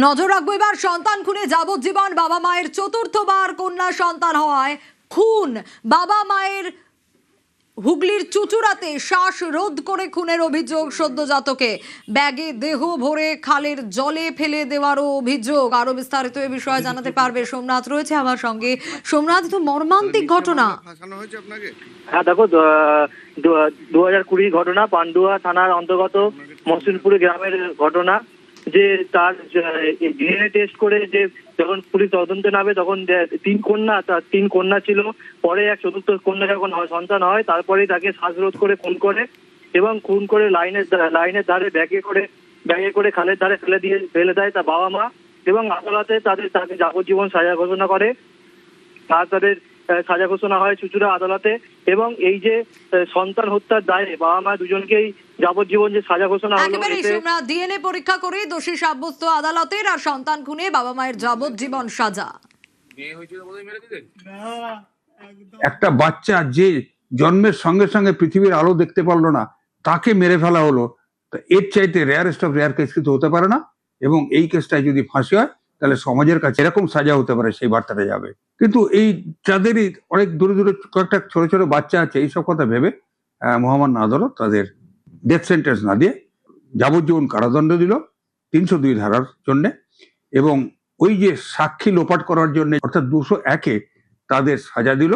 নজর রাখবো এবার সন্তান খুনে যাবজ্জীবন, বাবা মায়ের চতুর্থবার কন্যা সন্তান হওয়ায় খুন। বাবা মায়ের হুগলির চুচুড়াতে শ্বাসরোধ করে খুনের অভিযোগ সদ্যজাতকে, ব্যাগে দেহ ভরে খালের জলে ফেলে দেওয়ারও অভিযোগ। আরো বিস্তারিত এ বিষয়ে জানাতে পারবে সোমনাথ রয়েছে আমার সঙ্গে। সোমনাথ, তো মর্মান্তিক ঘটনা। হ্যাঁ দেখো, 2020 ঘটনা, পান্ডুয়া থানার অন্তর্গত মহসিনপুর গ্রামের ঘটনা। যে তার ডিএনএ টেস্ট করে যে যখন পুলিশ তদন্তে নামে তখন তিন কন্যা ছিল। পরে এক চতুর্থ কন্যা যখন সন্তান হয় তারপরেই তাকে শ্বাসরোধ করে খুন করে এবং খুন করে লাইনের ধারে ব্যাগে করে খালের ধারে ফেলে দেয় তার বাবা মা। এবং আদালতে তাকে যাবজ্জীবন সাজা ঘোষণা করে। তাদের সাজা ঘোষণা হয় চুচুড়া আদালতে। এবং এই যে সন্তান হত্যার দায়ে বাবা মা দুজনকেই যাবজ্জীবন যে সাজা ঘোষণা হলো, ডিএনএ পরীক্ষা করে দোষী সাব্যস্ত আদালতের, আর সন্তান খুনে বাবা মায়ের যাবজ্জীবন সাজা। একটা বাচ্চা যে জন্মের সঙ্গে সঙ্গে পৃথিবীর আলো দেখতে পারলো না, তাকে মেরে ফেলা হলো। এর চাইতে রেয়ারেস্ট অফ রেয়ার কেস কিন্তু হতে পারে না। এবং এই কেসটায় যদি ফাঁসি হয় তাহলে সমাজের কাছে এরকম সাজা হতে পারে, সেই বার্তাটা যাবে। কিন্তু এই যাদেরই অনেক দূরে দূরে কয়েকটা ছোট ছোট বাচ্চা আছে, এইসব কথা ভেবে মহামান্য আদালত তাদের ডেথ সেন্টেন্স না দিয়ে যাবজ্জীবন কারাদণ্ড দিল 302 ধারার জন্য। এবং ওই যে সাক্ষী লোপাট করার জন্য অর্থাৎ 201-এ তাদের সাজা দিল